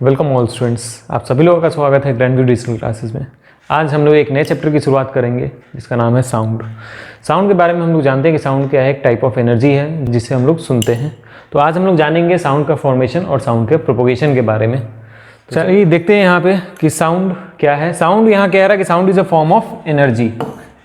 Welcome all students, आप सभी लोगों का स्वागत है ग्रैंड व्यू डिजिटल क्लासेस में। आज हम लोग एक नए चैप्टर की शुरुआत करेंगे जिसका नाम है साउंड। साउंड के बारे में हम लोग जानते हैं कि साउंड क्या है, एक टाइप ऑफ एनर्जी है जिसे हम लोग सुनते हैं। तो आज हम लोग जानेंगे साउंड का फॉर्मेशन और साउंड के प्रोपोगेशन के बारे में। चलिए देखते हैं यहाँ पे कि साउंड क्या है। साउंड यहाँ कह रहा है कि sound is a form of energy.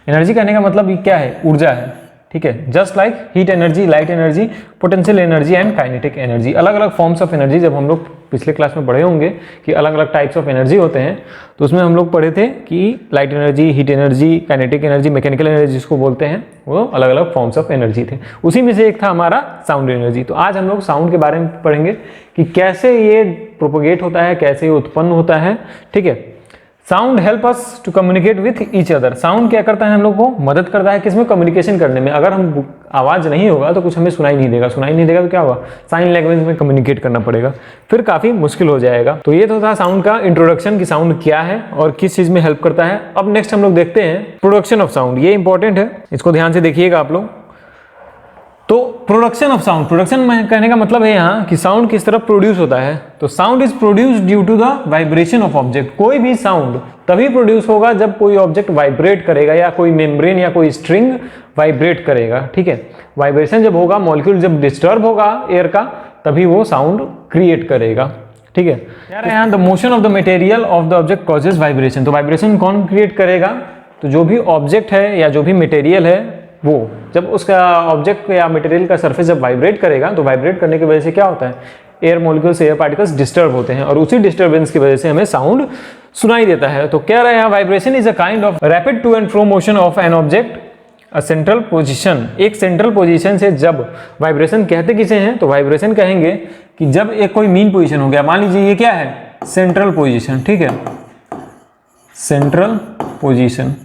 Energy कहने का मतलब ये क्या है, ऊर्जा है। ठीक है, just like heat energy, light energy, potential energy and kinetic energy. अलग अलग फॉर्म्स ऑफ एनर्जी जब हम लोग पिछले क्लास में पढ़े होंगे कि अलग अलग टाइप्स ऑफ एनर्जी होते हैं, तो उसमें हम लोग पढ़े थे कि light energy, heat energy, kinetic energy, mechanical energy जिसको बोलते हैं, वो अलग अलग फॉर्म्स ऑफ एनर्जी थे। उसी में से एक था हमारा साउंड एनर्जी। तो आज हम लोग साउंड के बारे में पढ़ेंगे कि कैसे ये प्रोपोगेट होता है, कैसे ये उत्पन्न होता है। ठीक है, sound help us to communicate with each other. Sound क्या करता है, हम लोग को मदद करता है किसमें, कम्युनिकेशन करने में। अगर हम आवाज नहीं होगा तो कुछ हमें सुनाई नहीं देगा, सुनाई नहीं देगा तो क्या होगा, साइन लैंग्वेज में कम्युनिकेट करना पड़ेगा, फिर काफी मुश्किल हो जाएगा। तो ये तो था साउंड का इंट्रोडक्शन कि साउंड क्या है और किस चीज में हेल्प करता है। अब नेक्स्ट हम लोग देखते हैं प्रोडक्शन ऑफ साउंड। ये इंपॉर्टेंट है, इसको ध्यान से देखिएगा आप लोग। तो प्रोडक्शन ऑफ साउंड, प्रोडक्शन में कहने का मतलब है यहाँ कि साउंड किस तरह प्रोड्यूस होता है। तो sound is produced due to the vibration of object. कोई भी साउंड तभी प्रोड्यूस होगा जब कोई ऑब्जेक्ट वाइब्रेट करेगा या कोई मेम्ब्रेन या कोई स्ट्रिंग वाइब्रेट करेगा। ठीक है, वाइब्रेशन जब होगा, मॉलिक्यूल जब डिस्टर्ब होगा एयर का, तभी वो साउंड क्रिएट करेगा। ठीक है, यहाँ the motion of the material of the object causes vibration. तो वाइब्रेशन कौन क्रिएट करेगा, तो जो भी ऑब्जेक्ट है या जो भी मटेरियल है वो जब उसका ऑब्जेक्ट या मटेरियल का सरफेस जब वाइब्रेट करेगा, तो वाइब्रेट करने की वजह से क्या होता है, air molecules, air particles disturb होते हैं और उसी डिस्टर्बेंस की वजह से हमें साउंड सुनाई देता है। तो कह रहे हैं vibration is a kind of rapid to and fro motion of an object a central position. एक सेंट्रल पोजीशन से जब वाइब्रेशन कहते किसे हैं, तो वाइब्रेशन कहेंगे कि जब एक कोई मीन पोजीशन हो गया, मान लीजिए ये क्या है, सेंट्रल पोजीशन। ठीक है, सेंट्रल पोजीशन,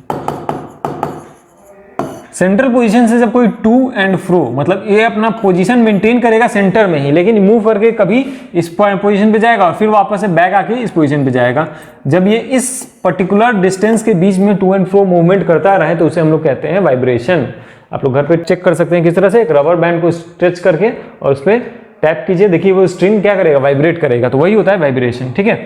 सेंट्रल पोजीशन से जब कोई टू एंड फ्रो, मतलब ये अपना पोजीशन मेंटेन करेगा सेंटर में ही, लेकिन मूव करके कभी इस पोजीशन पे जाएगा और फिर वापस से बैक आके इस पोजीशन पे जाएगा। जब ये इस पर्टिकुलर डिस्टेंस के बीच में टू एंड फ्रो मूवमेंट करता रहे तो उसे हम लोग कहते हैं वाइब्रेशन। आप लोग घर पे चेक कर सकते हैं किस तरह से, एक रबर बैंड को स्ट्रेच करके और उस पर टैप कीजिए, देखिए वो स्ट्रिंग क्या करेगा, वाइब्रेट करेगा। तो वही होता है वाइब्रेशन। ठीक है,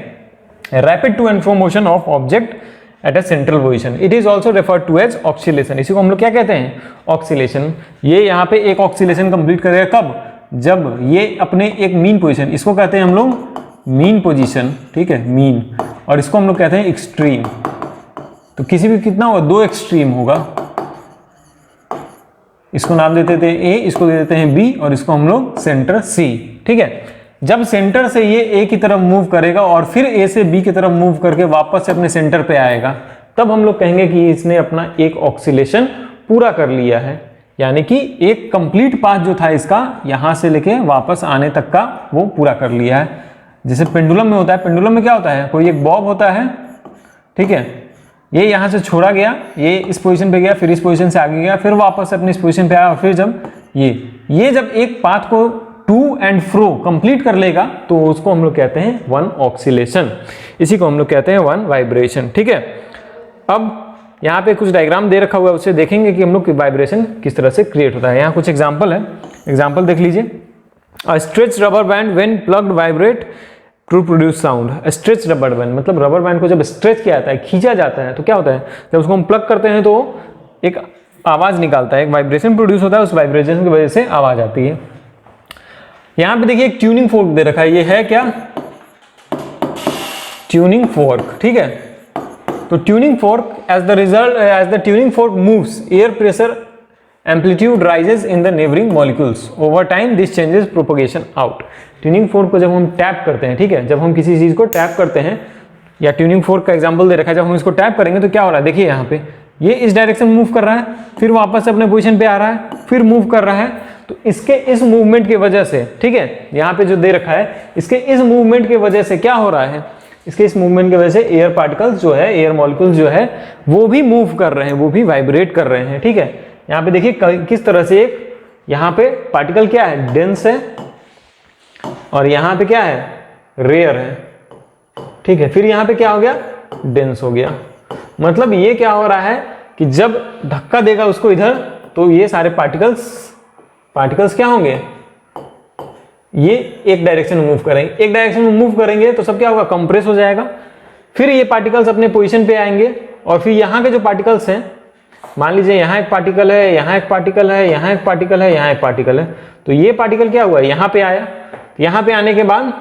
rapid to and fro motion of object at a central position. It is also referred to as oscillation. इसी को हम लोग क्या कहते हैं, ऑक्सीलेशन। ये यहाँ पे एक ऑक्सीलेशन कंप्लीट करेगा कब, जब ये अपने एक मीन पोजीशन, इसको कहते हैं हम लोग मीन पोजीशन। ठीक है, मीन, और इसको हम लोग कहते हैं एक्सट्रीम। तो किसी भी कितना होगा, दो एक्सट्रीम होगा, इसको नाम देते थे ए, इसको दे देते हैं बी, और इसको हम लोग सेंटर सी। ठीक है, जब सेंटर से ये ए की तरफ मूव करेगा और फिर ए से बी की तरफ मूव करके वापस से अपने सेंटर पे आएगा, तब हम लोग कहेंगे कि इसने अपना एक ऑक्सीलेशन पूरा कर लिया है। यानी कि एक कंप्लीट पाथ जो था इसका, यहां से लेके वापस आने तक का, वो पूरा कर लिया है। जैसे पेंडुलम में होता है, पेंडुलम में क्या होता है, कोई एक बॉब होता है। ठीक है, ये यहां से छोड़ा गया, ये इस पोजीशन पे गया, फिर इस पोजीशन से आगे गया, फिर वापस अपनी इस पोजीशन पे आया, और फिर जब ये जब एक पाथ को टू एंड फ्रो कंप्लीट कर लेगा तो उसको हम लोग कहते हैं वन ऑक्सीलेशन। इसी को हम लोग कहते हैं वन वाइब्रेशन। ठीक है, अब यहाँ पे कुछ डायग्राम दे रखा हुआ है, उससे देखेंगे कि हम लोग वाइब्रेशन किस तरह से क्रिएट होता है। यहाँ कुछ एग्जांपल है, एग्जांपल देख लीजिए। A stretched rubber band when plucked vibrate to produce sound. Stretch rubber band मतलब रबर बैंड को जब स्ट्रेच किया जाता है, खींचा जाता है, तो क्या होता है, जब उसको हम प्लग करते हैं तो एक आवाज निकालता है, एक वाइब्रेशन प्रोड्यूस होता है, उस वाइब्रेशन की वजह से आवाज आती है। यहां पे देखिए एक ट्यूनिंग फोर्क दे रखा है, ये है क्या, ट्यूनिंग फोर्क। ठीक है, तो tuning fork as the tuning fork moves, air pressure amplitude rises in the neighbouring molecules, over time this changes propagation out. Tuning fork को जब हम टैप करते हैं, ठीक है, जब हम किसी चीज को टैप करते हैं, या ट्यूनिंग फोर्क का एग्जांपल दे रखा है, जब हम इसको टैप करेंगे तो क्या हो रहा है, देखिए यहाँ पे ये इस डायरेक्शन मूव कर रहा है, फिर वापस अपने पोजीशन पे आ रहा है, फिर मूव कर रहा है। तो इसके इस मूवमेंट की वजह से, ठीक है, यहाँ पे जो दे रखा है, इसके इस मूवमेंट की वजह से क्या हो रहा है, इसके इस मूवमेंट की वजह से एयर पार्टिकल्स जो है, एयर मॉलिक्यूल्स जो है, वो भी मूव कर रहे हैं, वो भी वाइब्रेट कर रहे हैं। ठीक है, यहाँ पे देखिए किस तरह से एक यहाँ पे पार्टिकल क्या है, डेंस है, और यहाँ पे क्या है, रेयर है। ठीक है, फिर यहाँ पे क्या हो गया, डेंस हो गया। मतलब ये क्या हो रहा है कि जब धक्का देगा उसको इधर, तो ये सारे पार्टिकल्स क्या होंगे, ये एक डायरेक्शन में मूव करेंगे, एक डायरेक्शन में मूव करेंगे तो सब क्या होगा, कंप्रेस हो जाएगा। फिर ये पार्टिकल्स अपने पोजीशन पे आएंगे और फिर यहाँ के जो पार्टिकल्स हैं, मान लीजिए यहाँ एक पार्टिकल है, यहाँ एक पार्टिकल है, यहाँ एक पार्टिकल है, यहाँ एक पार्टिकल है, तो ये पार्टिकल क्या हुआ, यहाँ पे आया। यहाँ पे आने के बाद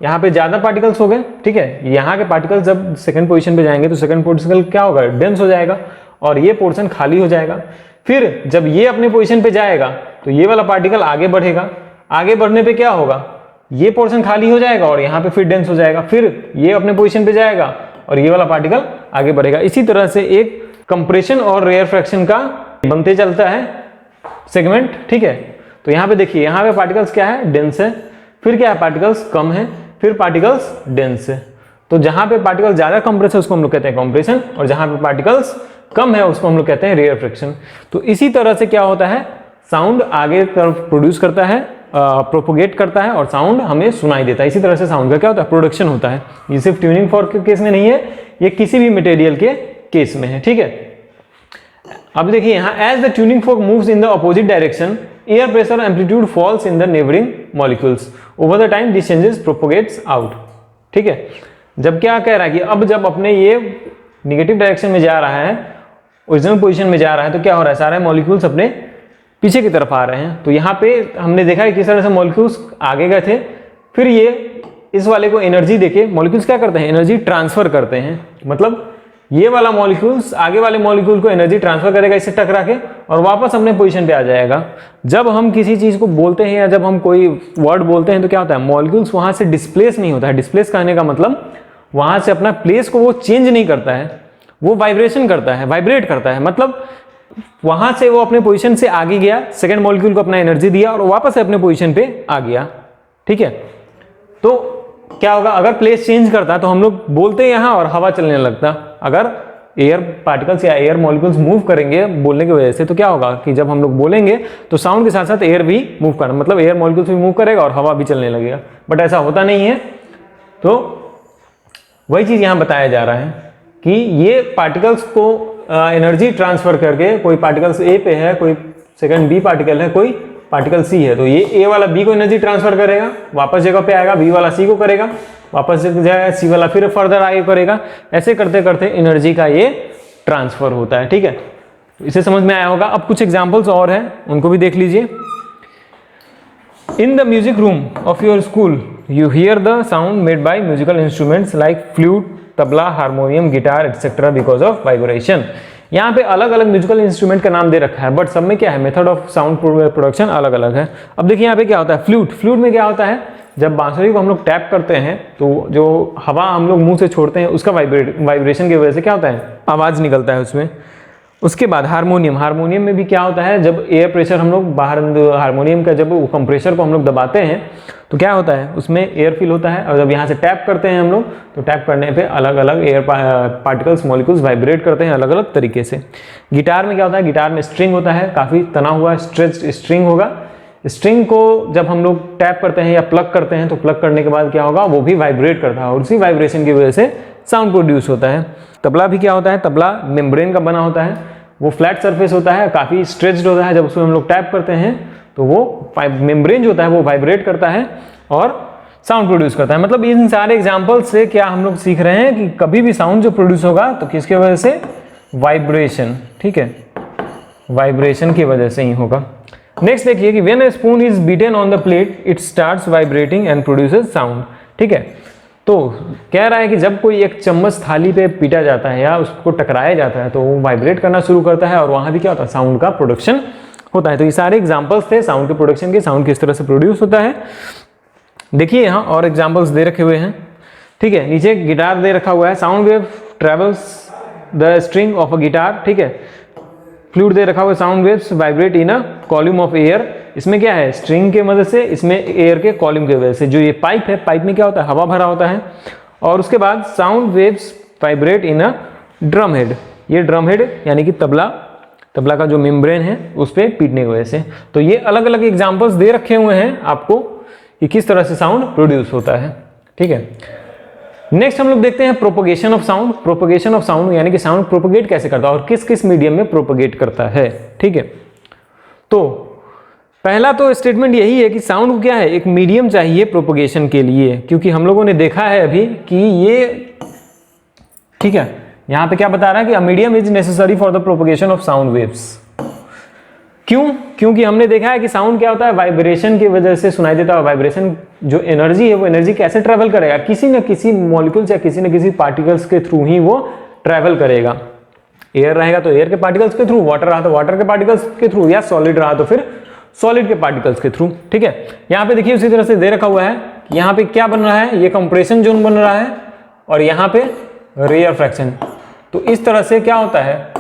यहाँ पे ज्यादा पार्टिकल्स हो गए, ठीक है। यहाँ के पार्टिकल्स जब सेकंड पोजीशन पे जाएंगे तो सेकंड पोर्शन क्या होगा, डेंस हो जाएगा और ये पोर्शन खाली हो जाएगा। फिर जब ये अपने पोजीशन पे जाएगा तो ये वाला पार्टिकल आगे बढ़ेगा, आगे बढ़ने पे क्या होगा, ये पोर्शन खाली हो जाएगा और यहाँ पे फिर डेंस हो जाएगा। फिर ये अपने पोजीशन पे जाएगा और ये वाला पार्टिकल आगे बढ़ेगा। इसी तरह से एक कंप्रेशन और रेयरफैक्शन का बनते चलता है सेगमेंट, ठीक है। तो यहाँ पे देखिए, यहाँ पे पार्टिकल्स क्या है, डेंस है, फिर क्या है, पार्टिकल्स कम है, फिर पार्टिकल्स डेंस है। तो जहां पे पार्टिकल ज्यादा कंप्रेस है उसको हम लोग कहते हैं कंप्रेशन, और जहां पे पार्टिकल्स कम है उसको हम लोग कहते हैं रेयरफैक्शन। तो इसी तरह से क्या होता है, साउंड आगे तरफ प्रोड्यूस करता है, प्रोपोगेट करता है और साउंड हमें सुनाई देता है। इसी तरह से साउंड का क्या होता है, प्रोडक्शन होता है। ये सिर्फ ट्यूनिंग फॉर्क के केस में नहीं है, ये किसी भी मटेरियल के केस में है, ठीक है। अब देखिए यहाँ, as the tuning fork moves in the opposite direction, air pressure amplitude falls in the neighbouring molecules, over the time this changes propagates out, ठीक है। जब क्या कह रहा है कि अब जब अपने ये निगेटिव डायरेक्शन में जा रहा है, ओरिजिनल पोजीशन में जा रहा है, तो क्या हो रहा है, सारे मॉलिक्यूल्स अपने पीछे की तरफ आ रहे हैं। तो यहाँ पे हमने देखा है किस तरह से मॉलिक्यूल्स आगे गए थे, फिर ये इस वाले को एनर्जी देके मॉलिक्यूल्स क्या करते हैं, एनर्जी ट्रांसफर करते हैं। मतलब ये वाला मॉलिक्यूल्स आगे वाले मॉलिक्यूल को एनर्जी ट्रांसफर करेगा इससे टकरा के और वापस अपने पोजीशन पे आ जाएगा। जब हम किसी चीज को बोलते हैं या जब हम कोई वर्ड बोलते हैं तो क्या होता है, मॉलिक्यूल्स वहां से डिस्प्लेस नहीं होता है। डिस्प्लेस कहने का मतलब वहां से अपना प्लेस को वो चेंज नहीं करता है, वो वाइब्रेशन करता है, वाइब्रेट करता है। मतलब वहां से वो अपने पोजीशन से आगे गया, सेकंड मॉलिक्यूल को अपना एनर्जी दिया और वापस अपने पोजीशन पे आ गया, ठीक है। तो क्या होगा, अगर प्लेस चेंज करता तो हम लोग बोलते हैं यहाँ और हवा चलने लगता। अगर एयर पार्टिकल्स या एयर मॉलिक्यूल्स मूव करेंगे बोलने की वजह से, तो क्या होगा कि जब हम लोग बोलेंगे तो साउंड के साथ साथ एयर भी मूव करना, मतलब एयर मॉलिक्यूल्स भी मूव करेगा और हवा भी चलने लगेगा। बट ऐसा होता नहीं है। तो वही चीज यहाँ बताया जा रहा है कि ये पार्टिकल्स को एनर्जी ट्रांसफर करके, कोई पार्टिकल्स ए पे है, कोई सेकंड बी पार्टिकल है, कोई पार्टिकल सी है, तो ये ए वाला बी को एनर्जी ट्रांसफर करेगा, वापस जगह पे आएगा, बी वाला सी को करेगा, वापस जाएगा, सी वाला फिर फर्दर आगे करेगा। ऐसे करते करते एनर्जी का ये ट्रांसफर होता है, ठीक है। इसे समझ में आया होगा। अब कुछ एग्जांपल्स और हैं, उनको भी देख लीजिए। In the music room of your school you here the sound made by musical instruments like flute, tabla, harmonium, guitar etcetera because of vibration. यहाँ पे अलग अलग म्यूजिकल इंस्ट्रूमेंट का नाम दे रखा है, बट सब में क्या है, मेथड ऑफ साउंड प्रोडक्शन अलग अलग है। अब देखिए यहाँ पे क्या होता है, फ्लूट। फ्लूट में क्या होता है, जब बांसुरी को हम लोग टैप करते हैं तो जो हवा हम लोग मुंह से छोड़ते हैं उसका वाइब्रेशन की वजह से क्या होता है, आवाज निकलता है उसमें। उसके बाद हारमोनियम। हारमोनियम में भी क्या होता है, जब एयर प्रेशर हम लोग बाहर हारमोनियम का जब कंप्रेसर को हम लोग दबाते हैं तो क्या होता है, उसमें एयर फिल होता है, और जब यहाँ से टैप करते हैं हम लोग तो टैप करने पे अलग अलग एयर पार्टिकल्स मॉलिक्यूल्स वाइब्रेट करते हैं अलग अलग तरीके से। गिटार में क्या होता है, गिटार में स्ट्रिंग होता है, काफ़ी तना हुआ स्ट्रेच्ड स्ट्रिंग होगा। स्ट्रिंग को जब हम लोग टैप करते हैं या प्लग करते हैं तो प्लग करने के बाद क्या होगा, वो भी वाइब्रेट करता है और उसी वाइब्रेशन की वजह से साउंड प्रोड्यूस होता है। तबला भी क्या होता है, तबला मेम्ब्रेन का बना होता है, वो फ्लैट सरफेस होता है, काफ़ी स्ट्रेच्ड होता है। जब उसमें हम लोग टैप करते हैं तो वो मेम्ब्रेन जो होता है वो वाइब्रेट करता है और साउंड प्रोड्यूस करता है। मतलब इन सारे एग्जाम्पल से क्या हम लोग सीख रहे हैं कि कभी भी साउंड जो प्रोड्यूस होगा तो किसके वजह से, वाइब्रेशन, ठीक है, वाइब्रेशन की वजह से ही होगा। नेक्स्ट देखिए कि when a spoon is beaten on the plate it starts vibrating and produces sound, ठीक है। तो कह रहा है कि जब कोई एक चम्मच थाली पे पीटा जाता है या उसको टकराया जाता है तो वो वाइब्रेट करना शुरू करता है और वहां भी क्या होता है, साउंड का प्रोडक्शन होता है। तो ये सारे एग्जांपल्स थे साउंड के प्रोडक्शन के, साउंड किस तरह से प्रोड्यूस होता है। देखिए यहाँ और एग्जांपल्स दे रखे हुए हैं, ठीक है। नीचे गिटार दे रखा हुआ है, sound wave travels the string of a guitar, ठीक है। फ्लूट दे रखा हुआ है, sound waves vibrate in a column of air. इसमें क्या है, स्ट्रिंग के मदद से, इसमें एयर के कॉल्यूम की वजह से। जो ये पाइप है, पाइप में क्या होता है, हवा भरा होता है। और उसके बाद sound waves vibrate in a drum head. ये ड्रम हेड यानी कि तबला, तबला का जो मेम्ब्रेन है उस पर पीटने की वजह से। तो ये अलग अलग एग्जाम्पल्स दे रखे हुए हैं आपको कि किस तरह से साउंड प्रोड्यूस होता है, ठीक है। नेक्स्ट हम लोग देखते हैं propagation of sound. Propagation of sound यानी कि साउंड प्रोपगेट कैसे करता है और किस किस मीडियम में प्रोपगेट करता है, ठीक है। तो पहला तो स्टेटमेंट यही है कि साउंड को क्या है, एक मीडियम चाहिए प्रोपगेशन के लिए, क्योंकि हम लोगों ने देखा है अभी कि ये, ठीक है, यहाँ पे क्या बता रहा है कि a medium is necessary for the propagation of sound waves. क्यों? क्योंकि हमने देखा है कि साउंड क्या होता है, वाइब्रेशन की वजह से सुनाई देता है। वाइब्रेशन जो एनर्जी है वो एनर्जी कैसे ट्रेवल करेगा, किसी न किसी मॉलिक्यूल्स या किसी न किसी पार्टिकल्स के थ्रू ही वो ट्रेवल करेगा। एयर रहेगा तो एयर के पार्टिकल्स के थ्रू, वाटर रहा तो वाटर के पार्टिकल्स के थ्रू, या सॉलिड रहा तो फिर सॉलिड के पार्टिकल्स के थ्रू। ठीक है, यहाँ पे देखिए उसी तरह से दे रखा हुआ है, यहाँ पे क्या बन रहा है, ये कंप्रेशन जोन बन रहा है और यहाँ पे रेयरफ्रैक्शन। तो इस तरह से क्या होता है,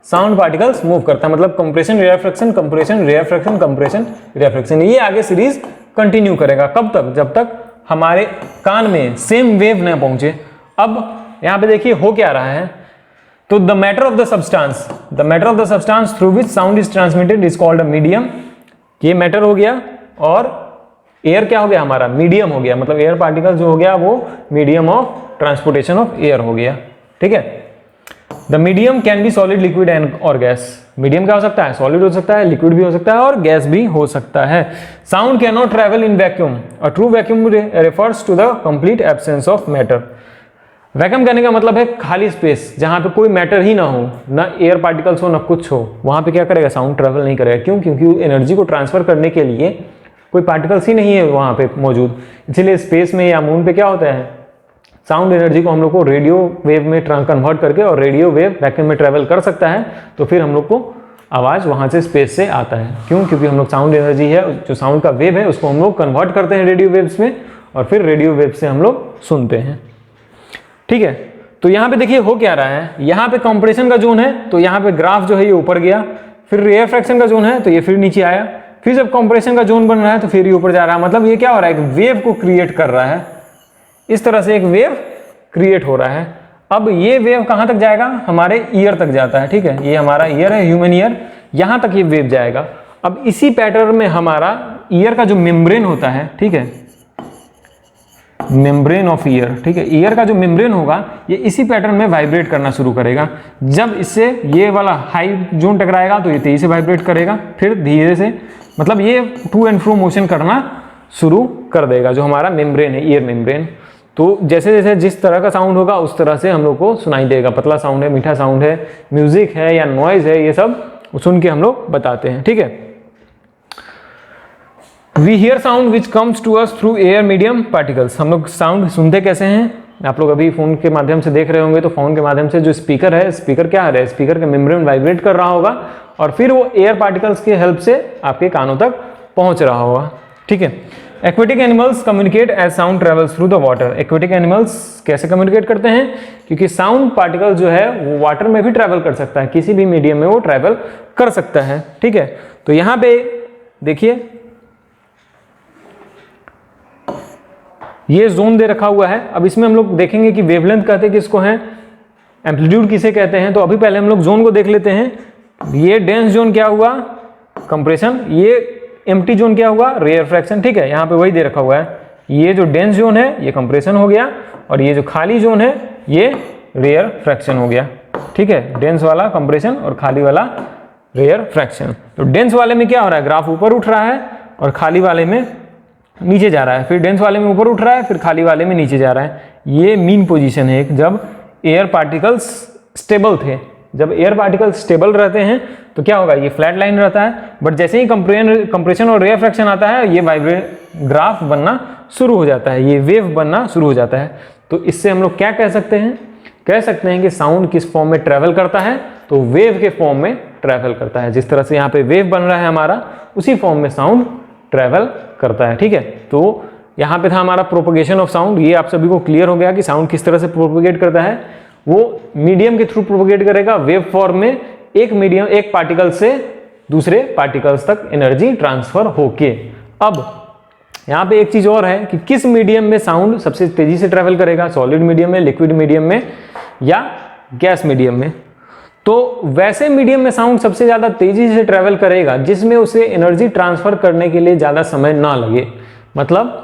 साउंड पार्टिकल्स मूव करता है, मतलब कंप्रेशन रेयरफ्रैक्शन कंप्रेशन रेयरफ्रैक्शन कंप्रेशन रेयरफ्रैक्शन। ये आगे सीरीज कंटिन्यू करेगा, कब तक, जब तक हमारे कान में सेम वेव न पहुंचे। अब यहाँ पे देखिए हो क्या रहा है, तो the matter of the substance through which sound is transmitted is called a medium. ये मैटर हो गया और एयर क्या हो गया हमारा, मीडियम हो गया, मतलब एयर पार्टिकल जो हो गया वो medium of transportation of air हो गया। ठीक है, the medium can be solid, liquid and और गैस। मीडियम क्या हो सकता है, सॉलिड हो सकता है, लिक्विड भी हो सकता है और गैस भी हो सकता है। Sound can not travel in vacuum, a true vacuum refers to the complete absence of matter. Vacuum कहने का मतलब है खाली स्पेस, जहां पे कोई मैटर ही ना हो, ना एयर पार्टिकल्स हो ना कुछ हो, वहां पे क्या करेगा, साउंड ट्रेवल नहीं करेगा। क्यों? क्योंकि एनर्जी को ट्रांसफर करने के लिए कोई पार्टिकल्स ही नहीं है वहां पे मौजूद। इसीलिए स्पेस में या मून पे क्या होता है, साउंड एनर्जी को हम लोग को रेडियो वेव में कन्वर्ट करके, और रेडियो वेव वैक्यूम में ट्रेवल कर सकता है, तो फिर हम लोग को आवाज वहां से स्पेस से आता है। क्यों? क्योंकि हम लोग साउंड एनर्जी है, जो साउंड का वेव है उसको हम लोग कन्वर्ट करते हैं रेडियो वेव्स में, और फिर रेडियो वेव से हम लोग सुनते हैं। ठीक है, तो यहाँ पे देखिए हो क्या रहा है, यहाँ पे कंप्रेशन का जोन है तो यहाँ पे ग्राफ जो है ये ऊपर गया, फिर रेयरफ्रैक्शन का जोन है तो ये फिर नीचे आया, फिर जब कंप्रेशन का जोन बन रहा है तो फिर ये ऊपर जा रहा है। मतलब ये क्या हो रहा है, एक वेव को क्रिएट कर रहा है, इस तरह से एक वेव क्रिएट हो रहा है। अब ये वेव कहां तक जाएगा, हमारे ईयर तक जाता है। ठीक है, ये हमारा ईयर है, ह्यूमन ईयर, यहां तक ये वेव जाएगा। अब इसी पैटर्न में हमारा ईयर का जो मेम्ब्रेन होता है, ठीक है, मेम्ब्रेन ऑफ ईयर, ठीक है, ईयर का जो मेम्ब्रेन होगा ये इसी पैटर्न में वाइब्रेट करना शुरू करेगा। जब इससे ये वाला हाई जोन टकराएगा तो ये तेजी से वाइब्रेट करेगा, फिर धीरे से, मतलब ये टू एंड फ्रो मोशन करना शुरू कर देगा, जो हमारा मेम्ब्रेन है, ईयर मेम्ब्रेन। तो जैसे जैसे जिस तरह का साउंड होगा उस तरह से हम लोग को सुनाई देगा, पतला साउंड है, मीठा साउंड है, म्यूजिक है या नॉइज है, ये सब सुन के हम लोग बताते हैं। ठीक है, we hear sound which comes to us through air medium particles. हम लोग साउंड सुनते कैसे हैं, आप लोग अभी फोन के माध्यम से देख रहे होंगे, तो फोन के माध्यम से जो स्पीकर है, स्पीकर क्या है, स्पीकर का मेम्ब्रेन वाइब्रेट कर रहा होगा और फिर वो एयर पार्टिकल्स की हेल्प से आपके कानों तक पहुंच रहा होगा। ठीक है, aquatic animals communicate as sound travels through the water. Aquatic animals कैसे कम्युनिकेट करते हैं, क्योंकि साउंड पार्टिकल जो है वो वाटर में भी ट्रैवल कर सकता है, किसी भी मीडियम में वो ट्रैवल कर सकता है। ठीक है, तो यहाँ पे देखिए ये जोन दे रखा हुआ है। अब इसमें हम लोग देखेंगे कि वेवलेंथ कहते हैं किसको है, एम्पलीट्यूड किसे कहते हैं। तो अभी पहले हम लोग जोन को देख लेते हैं। ये डेंस जोन क्या हुआ, कंप्रेशन, ये एम्प्टी जोन क्या हुआ, रेयरफ्रैक्शन। ठीक है, यहाँ पे वही दे रखा हुआ है, ये जो डेंस जोन है ये कंप्रेशन हो गया, और ये जो खाली जोन है ये रेयरफ्रैक्शन हो गया। ठीक है, डेंस वाला कंप्रेशन और खाली वाला रेयरफ्रैक्शन। तो डेंस वाले में क्या हो रहा है, ग्राफ ऊपर उठ रहा है और खाली वाले में नीचे जा रहा है, फिर डेंस वाले में ऊपर उठ रहा है, फिर खाली वाले में नीचे जा रहा है। ये मीन पोजीशन है जब एयर पार्टिकल्स स्टेबल थे। जब एयर पार्टिकल्स स्टेबल रहते हैं तो क्या होगा, ये फ्लैट लाइन रहता है, बट जैसे ही कंप्रेशन और रेयरफ्रैक्शन आता है ये वाइब्रेट ग्राफ बनना शुरू हो जाता है, ये वेव बनना शुरू हो जाता है। तो इससे हम लोग क्या कह सकते हैं, कह सकते हैं कि साउंड किस फॉर्म में ट्रैवल करता है, तो वेव के फॉर्म में ट्रैवल करता है। जिस तरह से यहाँ पे वेव बन रहा है हमारा, उसी फॉर्म में साउंड ट्रैवल करता है। ठीक है, तो यहाँ पे था हमारा प्रोपगेशन ऑफ साउंड। ये आप सभी को क्लियर हो गया कि साउंड किस तरह से प्रोपगेट करता है। वो मीडियम के थ्रू प्रोपगेट करेगा, वेव फॉर्म में, एक पार्टिकल से दूसरे पार्टिकल्स तक एनर्जी ट्रांसफर होके। अब यहाँ पे एक चीज और है कि किस मीडियम में साउंड सबसे तेजी से ट्रैवल करेगा, सॉलिड मीडियम में, लिक्विड मीडियम में या गैस मीडियम में। तो वैसे मीडियम में साउंड सबसे ज्यादा तेजी से ट्रैवल करेगा जिसमें उसे एनर्जी ट्रांसफर करने के लिए ज्यादा समय ना लगे, मतलब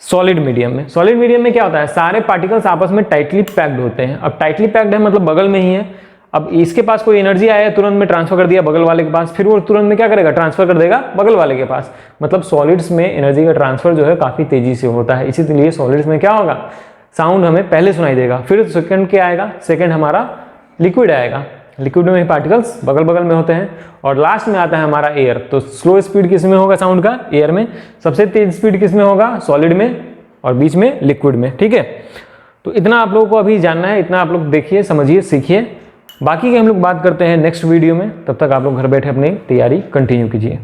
सॉलिड मीडियम में। सॉलिड मीडियम में क्या होता है, सारे पार्टिकल्स आपस में टाइटली पैक्ड होते हैं। अब टाइटली पैक्ड है मतलब बगल में ही है। अब इसके पास कोई एनर्जी आया, तुरंत में ट्रांसफर कर दिया बगल वाले के पास, फिर वो तुरंत में क्या करेगा, ट्रांसफर कर देगा बगल वाले के पास। मतलब सॉलिड्स में एनर्जी का ट्रांसफर जो है काफ़ी तेजी से होता है, इसीलिए सॉलिड्स में क्या होगा, साउंड हमें पहले सुनाई देगा, फिर सेकंड क्या आएगा, सेकंड हमारा लिक्विड आएगा, लिक्विड में पार्टिकल्स बगल बगल में होते हैं, और लास्ट में आता है हमारा एयर। तो स्लो स्पीड किस में होगा साउंड का, एयर में। सबसे तेज स्पीड किस में होगा, सॉलिड में, और बीच में लिक्विड में। ठीक है, तो इतना आप लोगों को अभी जानना है, इतना आप लोग देखिए, समझिए, सीखिए। बाकी की हम लोग बात करते हैं नेक्स्ट वीडियो में। तब तक आप लोग घर बैठे अपनी तैयारी कंटिन्यू कीजिए।